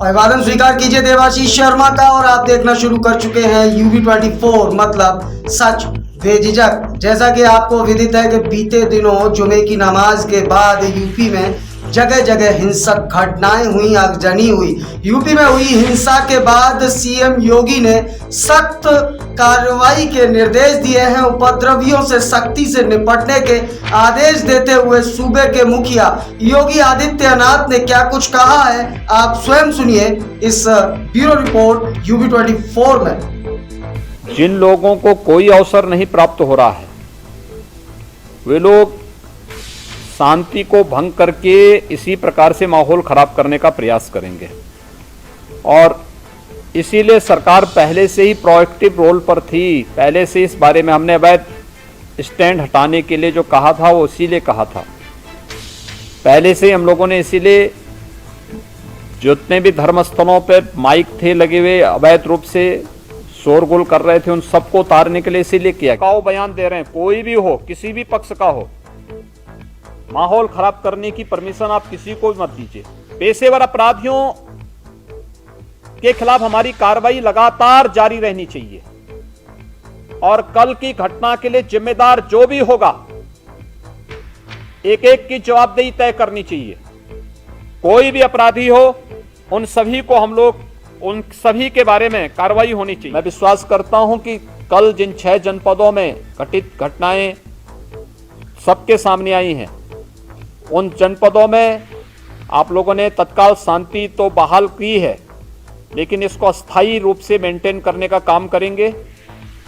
अभिवादन स्वीकार कीजिए देवाशीष शर्मा का और आप देखना शुरू कर चुके हैं UB24 मतलब सच बेझिझक। जैसा कि आपको विदित है कि बीते दिनों जुमे की नमाज के बाद यूपी में जगह जगह हिंसक घटनाएं हुई, आगजनी हुई। यूपी में हुई हिंसा के बाद सीएम योगी ने सख्त कार्रवाई के निर्देश दिए हैं। उपद्रवियों से सख्ती से निपटने के आदेश देते हुए सूबे के मुखिया योगी आदित्यनाथ ने क्या कुछ कहा है, आप स्वयं सुनिए इस ब्यूरो रिपोर्ट UB24 में। जिन लोगों को कोई अवसर नहीं प्राप्त हो रहा है वे लोग शांति को भंग करके इसी प्रकार से माहौल खराब करने का प्रयास करेंगे और इसीलिए सरकार पहले से ही प्रोएक्टिव रोल पर थी। पहले से इस बारे में हमने अवैध स्टैंड हटाने के लिए जो कहा था वो इसीलिए कहा था। पहले से ही हम लोगों ने इसीलिए जितने भी धर्मस्थलों पर माइक थे लगे हुए अवैध रूप से शोरगुल कर रहे थे उन सबको उतारने के लिए इसीलिए किया। काओ बयान दे रहे हैं, कोई भी हो, किसी भी पक्ष का हो, माहौल खराब करने की परमिशन आप किसी को भी मत दीजिए। पेशेवर अपराधियों के खिलाफ हमारी कार्रवाई लगातार जारी रहनी चाहिए और कल की घटना के लिए जिम्मेदार जो भी होगा एक एक की जवाबदेही तय करनी चाहिए। कोई भी अपराधी हो उन सभी को हम लोग उन सभी के बारे में कार्रवाई होनी चाहिए। मैं विश्वास करता हूं कि कल जिन 6 जनपदों में घटित घटनाएं सबके सामने आई हैं उन जनपदों में आप लोगों ने तत्काल शांति तो बहाल की है, लेकिन इसको अस्थायी रूप से मेंटेन करने का काम करेंगे।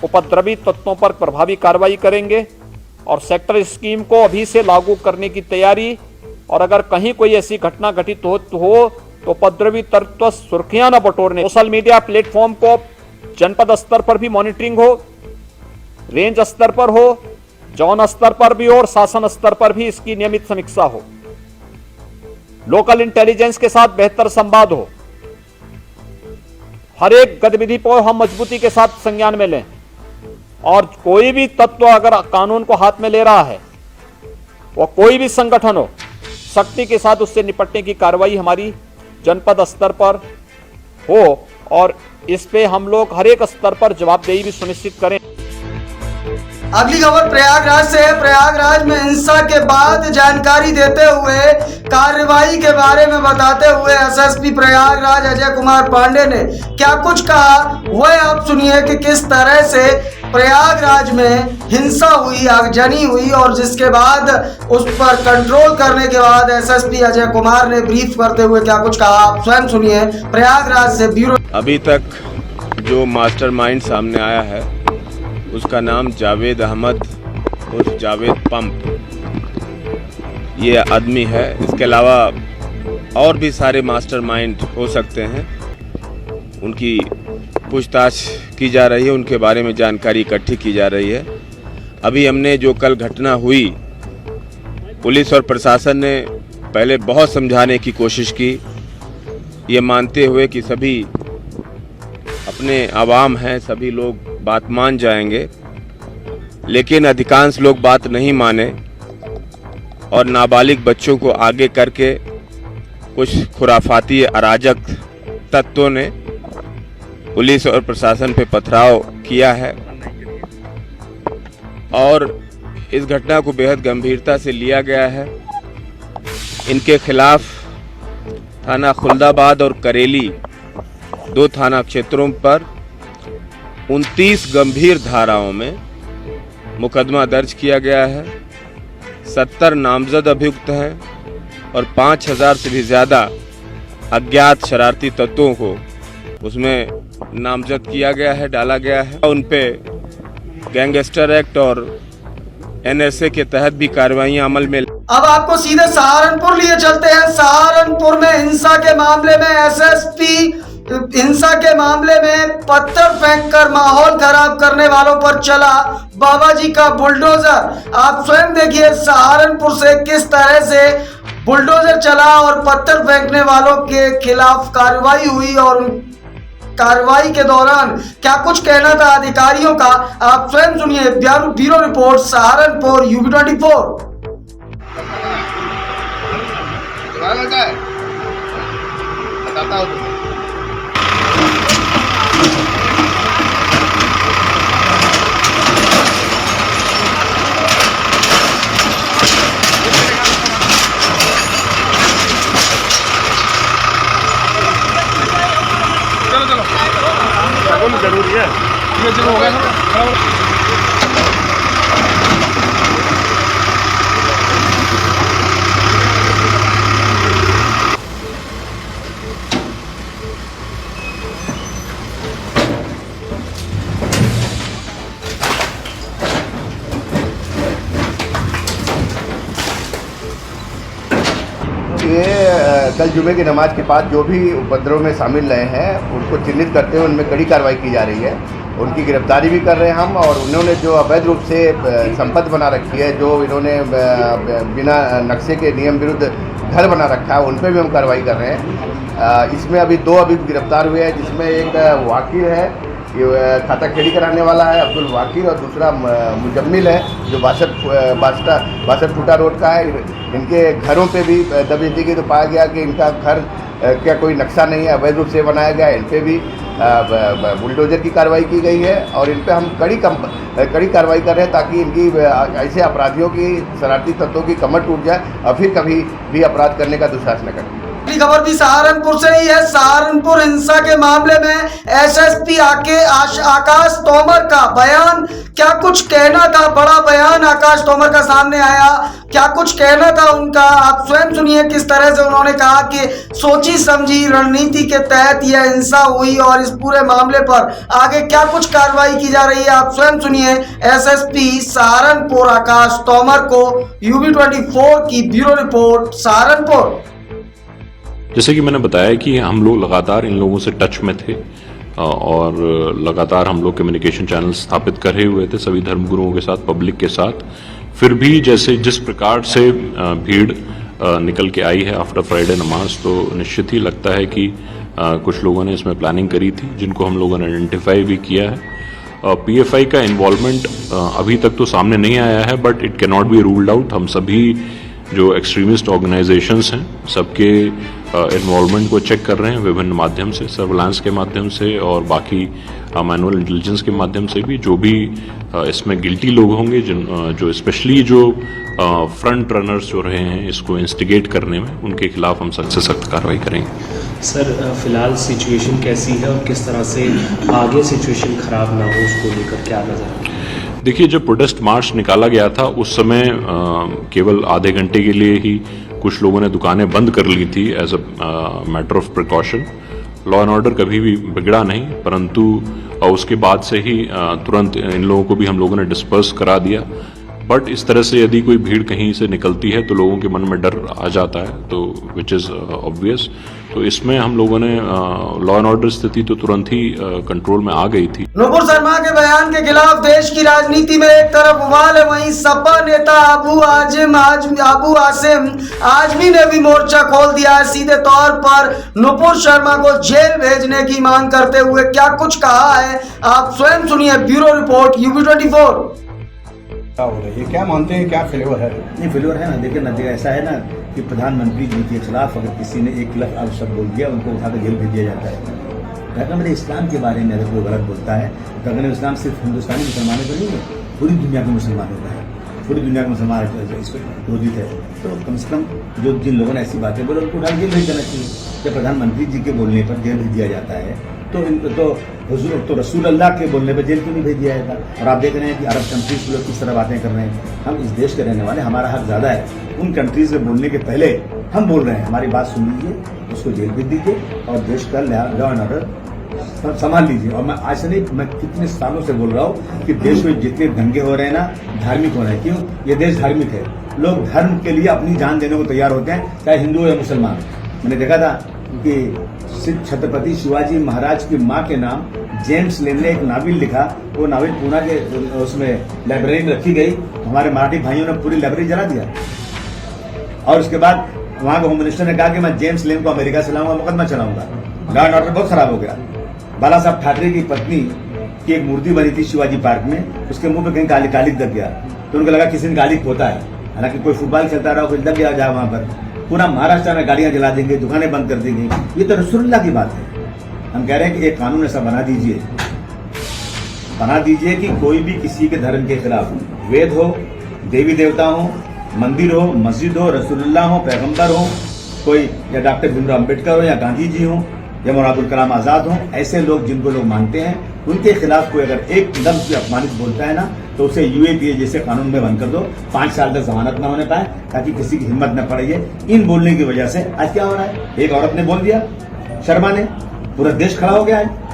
उपद्रवी तत्वों पर प्रभावी कार्रवाई करेंगे और सेक्टर स्कीम को अभी से लागू करने की तैयारी, और अगर कहीं कोई ऐसी घटना घटित हो तो उपद्रवी तत्व सुर्खियां न बटोरने। सोशल मीडिया प्लेटफॉर्म को जनपद स्तर पर भी मॉनिटरिंग हो, रेंज स्तर पर हो, जोन स्तर पर भी हो और शासन स्तर पर भी इसकी नियमित समीक्षा हो। लोकल इंटेलिजेंस के साथ बेहतर संवाद हो। हर एक गतिविधि को हम मजबूती के साथ संज्ञान में लें और कोई भी तत्व अगर कानून को हाथ में ले रहा है वो कोई भी संगठन हो, सख्ती के साथ उससे निपटने की कार्रवाई हमारी जनपद स्तर पर हो और इस पे हम लोग हर एक स्तर पर जवाबदेही भी सुनिश्चित करें। अगली खबर प्रयागराज से है। प्रयागराज में हिंसा के बाद जानकारी देते हुए कार्रवाई के बारे में बताते हुए एसएसपी प्रयागराज अजय कुमार पांडे ने क्या कुछ कहा, वह आप सुनिए कि किस तरह से प्रयागराज में हिंसा हुई, आगजनी हुई और जिसके बाद उस पर कंट्रोल करने के बाद एसएसपी अजय कुमार ने ब्रीफ करते हुए क्या कुछ कहा, आप स्वयं सुनिए। प्रयागराज से ब्यूरो। अभी तक जो मास्टरमाइंड सामने आया है उसका नाम जावेद अहमद उर्फ जावेद पंप ये आदमी है। इसके अलावा और भी सारे मास्टरमाइंड हो सकते हैं, उनकी पूछताछ की जा रही है, उनके बारे में जानकारी इकट्ठी की जा रही है। अभी हमने जो कल घटना हुई, पुलिस और प्रशासन ने पहले बहुत समझाने की कोशिश की, ये मानते हुए कि सभी अपने आवाम हैं, सभी लोग बात मान जाएंगे, लेकिन अधिकांश लोग बात नहीं माने और नाबालिग बच्चों को आगे करके कुछ खुराफाती अराजक तत्वों ने पुलिस और प्रशासन पे पथराव किया है और इस घटना को बेहद गंभीरता से लिया गया है। इनके खिलाफ थाना खुल्दाबाद और करेली 2 थाना क्षेत्रों पर 29 गंभीर धाराओं में मुकदमा दर्ज किया गया है। 70 नामजद अभियुक्त हैं और 5000 से भी ज़्यादा अज्ञात शरारती तत्वों को उसमें नामजद किया गया है, डाला गया है। उन पे गैंगस्टर एक्ट और NSA के तहत भी कार्रवाइयां अमल में। अब आपको सीधे सहारनपुर लिए चलते हैं। सहारनपुर में हिंसा के मामले में एसएसपी हिंसा के मामले में पत्थर फेंककर माहौल खराब करने वालों पर चला बाबा जी का बुलडोजर। आप स्वयं देखिए सहारनपुर से किस तरह से बुलडोजर चला और पत्थर फेंकने वालों के खिलाफ कार्रवाई हुई और कार्रवाई के दौरान क्या कुछ कहना था अधिकारियों का, आप स्वयं सुनिए। Bureau report Saharanpur UB24। बताता हूँ। ये कल जुमे की नमाज के बाद जो भी उपद्रव में शामिल रहे हैं उनको चिन्हित करते हुए उनमें कड़ी कार्रवाई की जा रही है। उनकी गिरफ्तारी भी कर रहे हैं हम, और उन्होंने जो अवैध रूप से संपत्ति बना रखी है, जो इन्होंने बिना नक्शे के नियम विरुद्ध घर बना रखा है, उन पर भी हम कार्रवाई कर रहे हैं। इसमें अभी 2 अभी गिरफ्तार हुए हैं, जिसमें एक वाकिल है, ये खाता खेड़ी कराने वाला है अब्दुल वाकिल, और दूसरा मुजम्मिल है जो 62 फुटा रोड का है। इनके घरों पे भी दबिश की तो पाया गया कि इनका घर क्या कोई नक्शा नहीं है, अवैध रूप से बनाया गया है। इन पर भी बुलडोजर की कार्रवाई की गई है, और इन पर हम कड़ी कार्रवाई कर रहे हैं ताकि इनकी ऐसे अपराधियों की, शरारती तत्वों की कमर टूट जाए और फिर कभी भी अपराध करने का दुस्साहस न करें। अगली खबर भी सहारनपुर से ही है। सहारनपुर हिंसा के मामले में एसएसपी आकाश तोमर का बयान, क्या कुछ कहना था। बड़ा बयान आकाश तोमर का सामने आया, क्या कुछ कहना था उनका, आप स्वयं सुनिए किस तरह से उन्होंने कहा कि सोची समझी रणनीति के तहत यह हिंसा हुई और इस पूरे मामले पर आगे क्या कुछ कार्रवाई की जा रही है। आप स्वयं सुनिए एसएसपी सहारनपुर आकाश तोमर को। UB24 की ब्यूरो रिपोर्ट सहारनपुर। जैसे कि मैंने बताया कि हम लोग लगातार इन लोगों से टच में थे और लगातार हम लोग कम्युनिकेशन चैनल स्थापित करे हुए थे सभी धर्मगुरुओं के साथ, पब्लिक के साथ। फिर भी जिस प्रकार से भीड़ निकल के आई है आफ्टर फ्राइडे नमाज, तो निश्चित ही लगता है कि कुछ लोगों ने इसमें प्लानिंग करी थी, जिनको हम लोगों ने आइडेंटिफाई भी किया है। PFI का इन्वॉल्वमेंट अभी तक तो सामने नहीं आया है, but it can not be ruled out. हम सभी जो एक्सट्रीमिस्ट ऑर्गेनाइजेशंस हैं सबके इन्वॉल्वमेंट को चेक कर रहे हैं विभिन्न माध्यम से, सर्विलांस के माध्यम से और बाकी मैनुअल इंटेलिजेंस के माध्यम से भी। जो भी इसमें गिल्टी लोग होंगे, जो स्पेशली जो फ्रंट रनर्स जो रहे हैं इसको इंस्टिगेट करने में, उनके खिलाफ हम सख्त से सख्त कार्रवाई करेंगे। सर, फिलहाल सिचुएशन कैसी है और किस तरह से आगे सिचुएशन खराब ना हो उसको लेकर क्या नजर? देखिए, जब प्रोटेस्ट मार्च निकाला गया था उस समय केवल आधे घंटे के लिए ही कुछ लोगों ने दुकानें बंद कर ली थी as a matter of precaution. Law and order कभी भी बिगड़ा नहीं, परंतु उसके बाद से ही तुरंत इन लोगों को भी हम लोगों ने डिस्पर्स करा दिया। बट इस तरह से यदि कोई भीड़ कहीं से निकलती है तो लोगों के मन में डर आ जाता है, तो विच इज़ ऑब्वियस। तो इसमें हम लोगों ने लॉ एंड ऑर्डर स्थिति तो तुरंत ही कंट्रोल में आ गई थी। नुपुर शर्मा के बयान के खिलाफ देश की राजनीति में एक तरफ उबाल है, वहीं सपा नेता अबू आसिम आजमी ने भी मोर्चा खोल दिया है। सीधे तौर पर नुपुर शर्मा को जेल भेजने की मांग करते हुए क्या कुछ कहा है, आप स्वयं सुनिए। Bureau report UB24। ये क्या मानते हैं, क्या फेल्योर है? नहीं, फेल्योर है ना। देखिए ना, ऐसा है ना कि प्रधानमंत्री जी के खिलाफ अगर किसी ने एक लफ्ज़ शब्द बोल दिया, उनको उठाकर जेल भेज दिया जाता है। पैगम्बर इस्लाम के बारे में अगर कोई गलत बोलता है, पैगम्बर इस्लाम सिर्फ हिंदुस्तानी मुसलमानों का नहीं है, पूरी दुनिया के मुसलमानों का है। पूरी दुनिया के मुसलमान इस पर क्रोधित है। तो कम से कम जो जिन लोगों ने ऐसी बातें बोले उनको उठा जेल भेज देना चाहिए। जब प्रधानमंत्री जी के बोलने पर जेल भेज दिया जाता है तो रसूल अल्लाह के बोलने पर जेल क्यों नहीं भेज दिया जाता? और आप देख रहे हैं कि अरब कंट्रीज के लोग किस तरह बातें कर रहे हैं। हम इस देश के रहने वाले, हमारा हक ज़्यादा है। उन कंट्रीज में बोलने के पहले हम बोल रहे हैं, हमारी बात सुन लीजिए, उसको जेल भेज दीजिए और देश का लॉ एंड ऑर्डर संभाल लीजिए। और मैं आज से नहीं, मैं कितने सालों से बोल रहा हूँ कि देश में जितने दंगे हो रहे हैं ना, धार्मिक हो रहे हैं। क्यों? ये देश धार्मिक है। लोग धर्म के लिए अपनी जान देने को तैयार होते हैं, चाहे हिंदू या मुसलमान। मैंने देखा था कि छत्रपति शिवाजी महाराज की माँ के नाम जेम्स लेन ने एक नावल लिखा। वो नावल पूना के उसमें लाइब्रेरी में रखी गई। हमारे मराठी भाइयों ने पूरी लाइब्रेरी जला दिया। और उसके बाद वहाँ के होम मिनिस्टर ने कहा कि मैं जेम्स लेन को अमेरिका से लाऊंगा, मुकदमा चलाऊंगा। लॉ एंड ऑर्डर बहुत खराब हो गया। बाला साहब ठाकरे की पत्नी की एक मूर्ति बनी थी शिवाजी पार्क में, उसके मुंह पे कहीं काली दब गया, तो उनको लगा किसी ने गाली होता है। हालांकि कोई फुटबॉल खेलता रहा, कोई दब गया जाए वहां पर। पूरा महाराष्ट्र में गाड़ियां जला देंगे, दुकानें बंद कर देंगे। ये तो रसूलुल्लाह की बात है। हम कह रहे हैं कि एक कानून ऐसा बना दीजिए कि कोई भी किसी के धर्म के खिलाफ, वेद हो, देवी देवता हो, मंदिर हो, मस्जिद हो, रसूलुल्लाह हो, पैगंबर हो, कोई या डॉक्टर भीमराव अम्बेडकर हो या गांधी जी हो या मौलाना अबुल कलाम आजाद हो, ऐसे लोग जिनको लोग मानते हैं उनके खिलाफ कोई अगर एक लफ्ज भी अपमानित बोलता है ना तो उसे यूएपीए जैसे कानून में बंद कर दो, 5 साल तक जमानत ना होने पाए, ताकि किसी की हिम्मत न पड़े। इन बोलने की वजह से आज क्या हो रहा है, एक औरत ने बोल दिया, शर्मा ने, पूरा देश खड़ा हो गया है।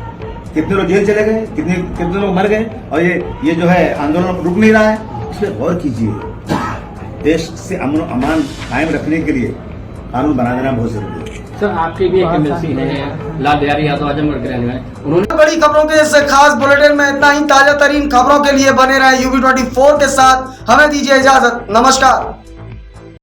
कितने लोग जेल चले गए, कितने लोग मर गए, और ये जो है आंदोलन रुक नहीं रहा है। इस पर गौर कीजिए। देश से अमन अमान कायम रखने के लिए कानून बना देना बहुत जरूरी है। सर, आपके भी एक एमएलसी हैं लाल बिहारी यादव, आजमगढ़ के रहने वाले, उन्होंने बड़ी खबरों के इस खास बुलेटिन में इतना ही। ताजा तरीन खबरों के लिए बने रहे UB24 के साथ। हमें दीजिए इजाजत। नमस्कार।